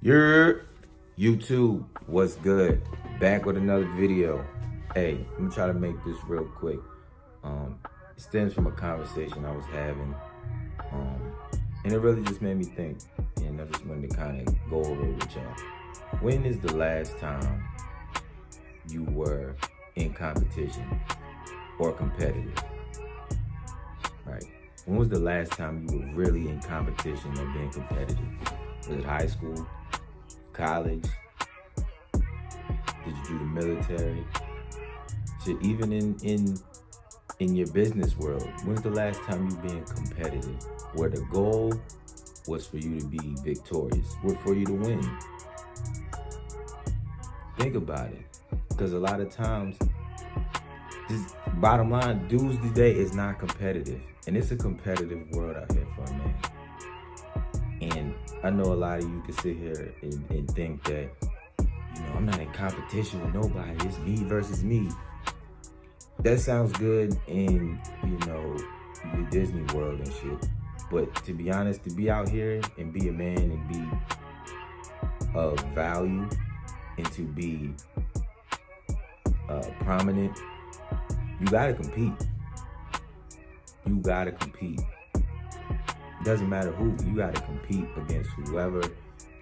Your YouTube, what's good? Back with another video. Hey, I'm gonna try to make this real quick. It stems from a conversation I was having, and it really just made me think. And I just wanted to kind of go over it with y'all. When is the last time you were in competition or competitive? Right? When was the last time you were really in competition or being competitive? Was it high school? College? Did you do the military? Shit, even in your business world, when's the last time you being competitive? Where the goal was for you to be victorious, for you to win. Think about it. Because a lot of times, just bottom line, dudes today is not competitive. And it's a competitive world out here for a man. And I know a lot of you can sit here and think that, I'm not in competition with nobody. It's me versus me. That sounds good in, your Disney World and shit. But to be honest, to be out here and be a man and be of value and to be prominent, you gotta compete. You gotta compete. It doesn't matter who, you gotta compete against whoever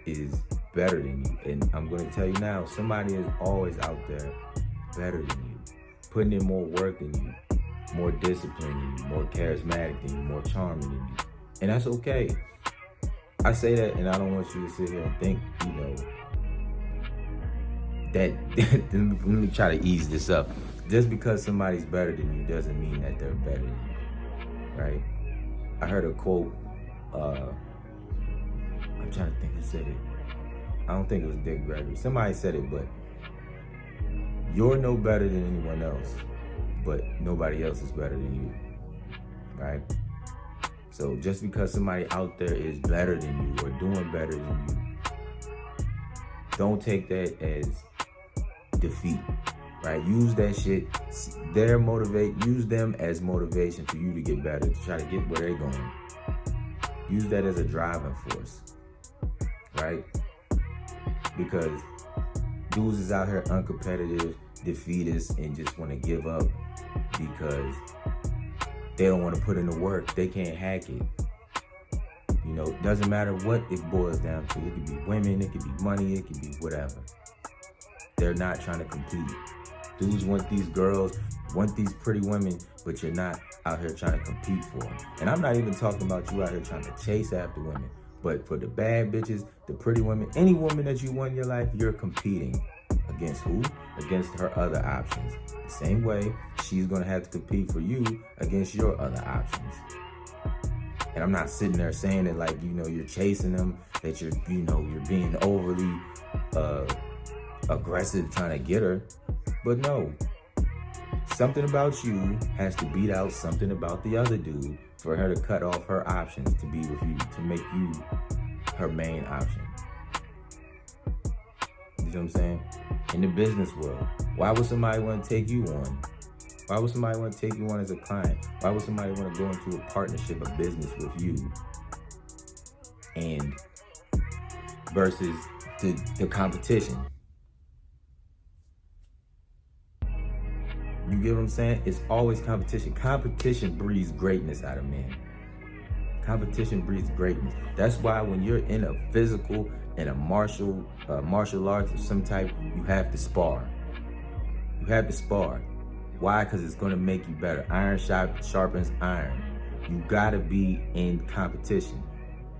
is better than you. And I'm gonna tell you now, somebody is always out there better than you, putting in more work than you, more disciplined than you, more charismatic than you, more charming than you. And that's okay. I say that and I don't want you to sit here and think, that, let me try to ease this up. Just because somebody's better than you doesn't mean that they're better than you, right? I heard a quote, I'm trying to think who said it. I don't think it was Dick Gregory. Somebody said it, but you're no better than anyone else, but nobody else is better than you, right? So just because somebody out there is better than you or doing better than you, don't take that as defeat, right? Use that shit, use them as motivation for you to get better, to try to get where they're going. Use that as a driving force, right? Because dudes is out here uncompetitive, defeatist, and just want to give up because they don't want to put in the work. They can't hack it. It doesn't matter what it boils down to. It could be women, it could be money, it could be whatever. They're not trying to compete. Dudes want these girls, want these pretty women, but you're not out here trying to compete for them. And I'm not even talking about you out here trying to chase after women, but for the bad bitches, the pretty women, any woman that you want in your life, you're competing against who? Against her other options. The same way she's gonna have to compete for you against your other options. And I'm not sitting there saying that like, you're chasing them, that you're being overly aggressive trying to get her. But no, something about you has to beat out something about the other dude for her to cut off her options to be with you, to make you her main option. You know what I'm saying? In the business world, why would somebody want to take you on? Why would somebody want to take you on as a client? Why would somebody want to go into a partnership, a business with you? And versus the competition. You get what I'm saying? It's always competition. Competition breeds greatness out of men. Competition breeds greatness. That's why when you're in a physical and a martial arts of some type, you have to spar. You have to spar. Why? Because it's going to make you better. Iron sharpens iron. You got to be in competition.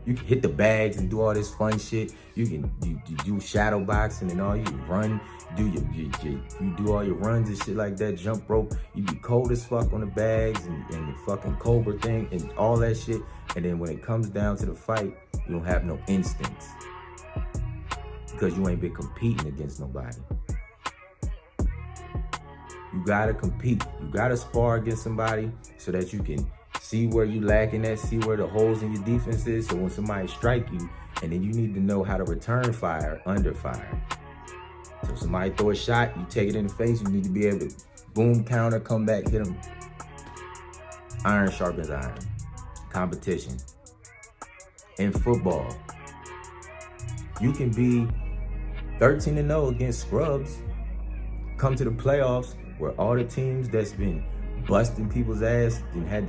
You can hit the bags and do all this fun shit. You do shadow boxing and all. You run, you do all your runs and shit like that. Jump rope. You be cold as fuck on the bags and the fucking cobra thing and all that shit. And then when it comes down to the fight, you don't have no instincts because you ain't been competing against nobody. You gotta compete. You gotta spar against somebody so that you can see where you lacking at, see where the holes in your defense is. So when somebody strike you, and then you need to know how to return fire under fire. So somebody throw a shot, you take it in the face, you need to be able to boom, counter, come back, hit them. Iron sharpens iron. Competition. In football, You can be 13-0 against scrubs, come to the playoffs where all the teams that's been busting people's ass and had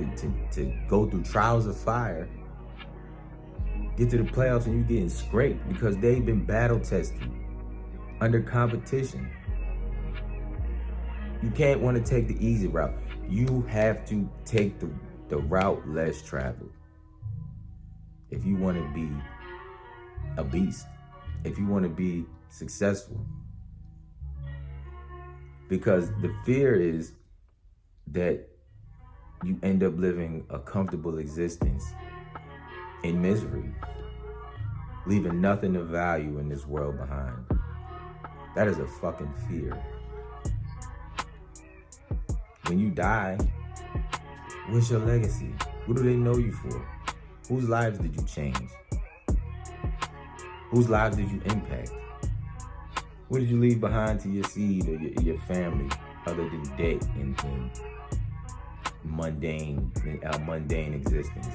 to go through trials of fire, get to the playoffs and you getting scraped because they've been battle tested under competition. You can't want to take the easy route. You have to take the route less traveled if you want to be a beast, if you want to be successful. Because the fear is that you end up living a comfortable existence in misery, leaving nothing of value in this world behind. That is a fucking fear. When you die, what's your legacy? What do they know you for? Whose lives did you change? Whose lives did you impact? What did you leave behind to your seed or your family other than debt and mundane existence?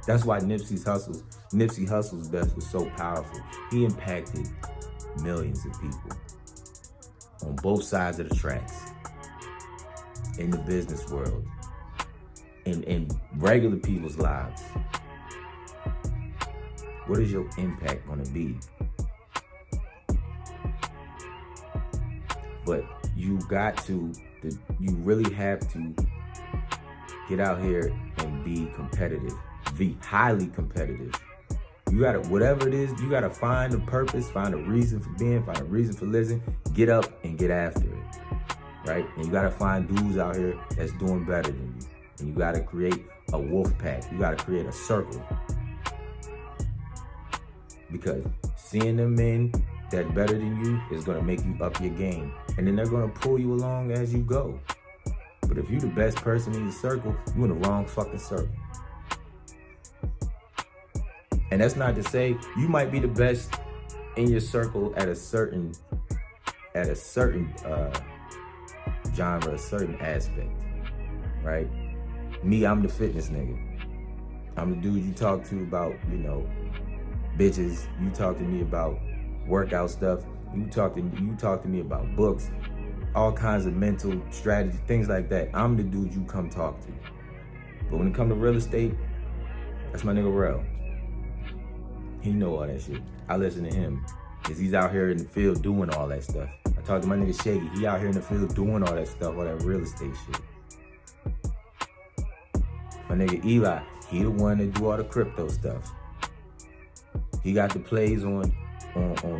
That's why Nipsey Hussle's death was so powerful. He impacted millions of people on both sides of the tracks, in the business world, in regular people's lives. What is your impact gonna be? But you really have to get out here and be competitive, be highly competitive. You gotta, whatever it is, you gotta find a purpose, find a reason for being, find a reason for living, get up and get after it, right? And you gotta find dudes out here that's doing better than you. And you gotta create a wolf pack. You gotta create a circle. Because seeing them men that better than you is gonna make you up your game. And then they're gonna pull you along as you go. But if you're the best person in your circle, you're in the wrong fucking circle. And that's not to say you might be the best in your circle at a certain genre, a certain aspect, right? Me, I'm the fitness nigga. I'm the dude you talk to about, bitches. You talk to me about workout stuff. You talk to me about books, all kinds of mental strategy, things like that. I'm the dude you come talk to. But when it comes to real estate, that's my nigga Rel. He know all that shit. I listen to him because he's out here in the field doing all that stuff. I talk to my nigga Shaggy. He out here in the field doing all that stuff, all that real estate shit. My nigga Eli, he the one that do all the crypto stuff. He got the plays on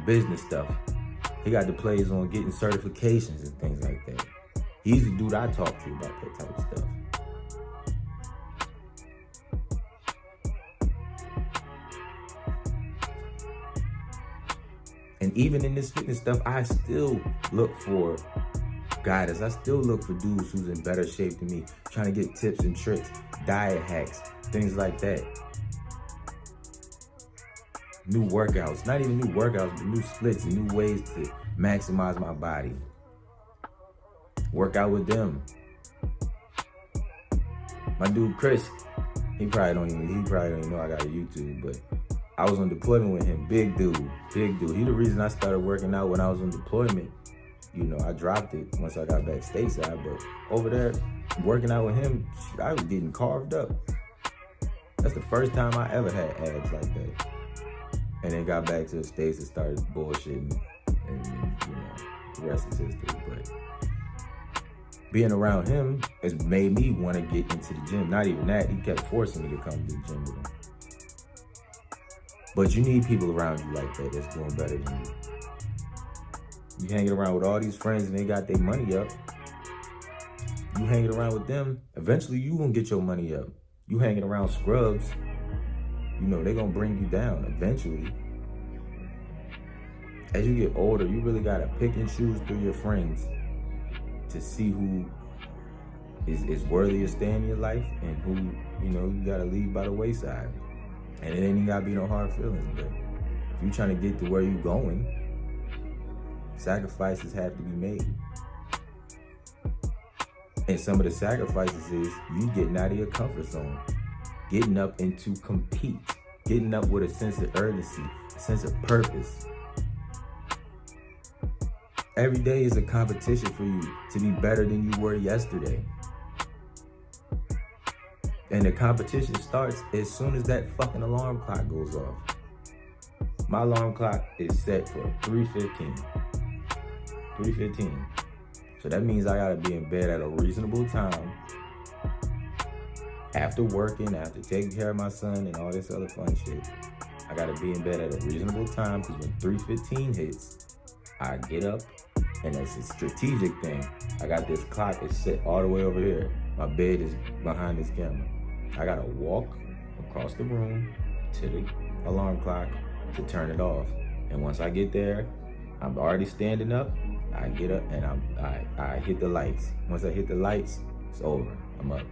business stuff. He got the plays on getting certifications and things like that. He's the dude I talk to about that type of stuff. And even in this fitness stuff, I still look for guidance. I still look for dudes who's in better shape than me, trying to get tips and tricks, diet hacks, things like that. New workouts, not even new workouts, but new splits and new ways to maximize my body. Work out with them. My dude Chris, he probably don't even know I got a YouTube, but I was on deployment with him. Big dude. He the reason I started working out when I was on deployment. I dropped it once I got back stateside, but over there, working out with him, I was getting carved up. That's the first time I ever had abs like that. And then got back to the States and started bullshitting, and the rest is history. But being around him has made me want to get into the gym. Not even that, he kept forcing me to come to the gym with him. But you need people around you like that that's doing better than you. You hanging around with all these friends and they got their money up. You hanging around with them, eventually you gonna get your money up. You hanging around scrubs, they gonna bring you down eventually. As you get older, you really gotta pick and choose through your friends to see who is worthy of staying in your life and who, you gotta leave by the wayside. And it ain't even gotta be no hard feelings, but if you're trying to get to where you're going, sacrifices have to be made. And some of the sacrifices is you getting out of your comfort zone, getting up and to compete. getting up with a sense of urgency, a sense of purpose. Every day is a competition for you to be better than you were yesterday. And the competition starts as soon as that fucking alarm clock goes off. My alarm clock is set for 3:15. 3:15. So that means I gotta be in bed at a reasonable time. After working, after taking care of my son and all this other fun shit, I gotta be in bed at a reasonable time, because when 3:15 hits, I get up, and it's a strategic thing. I got this clock, it's set all the way over here. My bed is behind this camera. I gotta walk across the room to the alarm clock to turn it off. And once I get there, I'm already standing up. I get up and I hit the lights. Once I hit the lights, it's over. I'm up.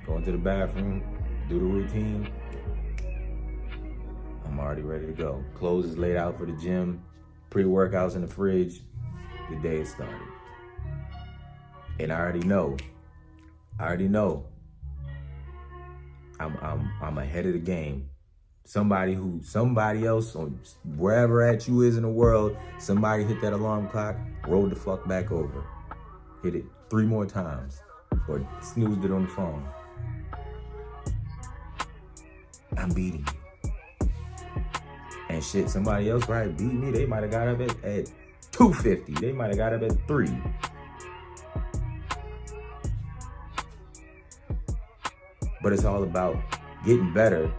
Go into the bathroom, do the routine. I'm already ready to go. Clothes is laid out for the gym, pre-workouts in the fridge. The day is started. And I already know. I'm ahead of the game. Somebody else, on wherever at you is in the world, somebody hit that alarm clock, rolled the fuck back over. Hit it 3 more times, or snoozed it on the phone. I'm beating you. And shit, somebody else probably beat me. They might have got up at 2:50. They might have got up at 3. But it's all about getting better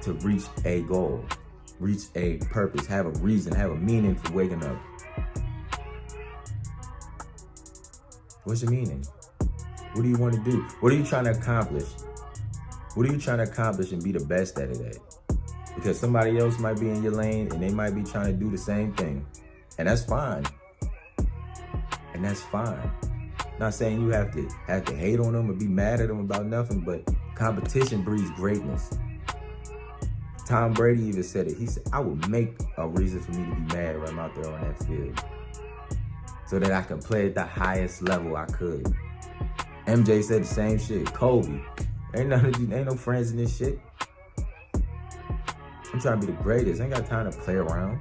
to reach a goal, reach a purpose, have a reason, have a meaning for waking up. What's your meaning? What do you want to do? What are you trying to accomplish? What are you trying to accomplish and be the best at it at? Because somebody else might be in your lane and they might be trying to do the same thing. And that's fine. And that's fine. Not saying you have to hate on them or be mad at them about nothing, but competition breeds greatness. Tom Brady even said it. He said, I would make a reason for me to be mad when I'm out there on that field, so that I can play at the highest level I could. MJ said the same shit. Kobe. Ain't no friends in this shit. I'm trying to be the greatest. I ain't got time to play around.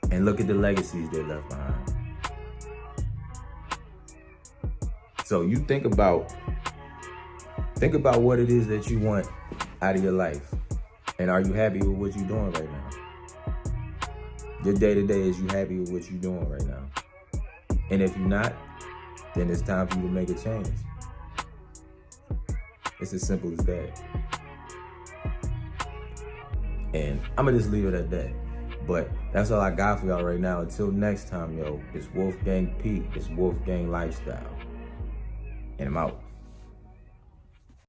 And look at the legacies they left behind. So you think about what it is that you want out of your life. And are you happy with what you're doing right now? Your day-to-day, is you happy with what you're doing right now? And if you're not, then it's time for you to make a change. It's as simple as that. And I'm gonna just leave it at that. But that's all I got for y'all right now. Until next time, yo, it's WolfgangPeak. It's Wolfgang Lifestyle. And I'm out.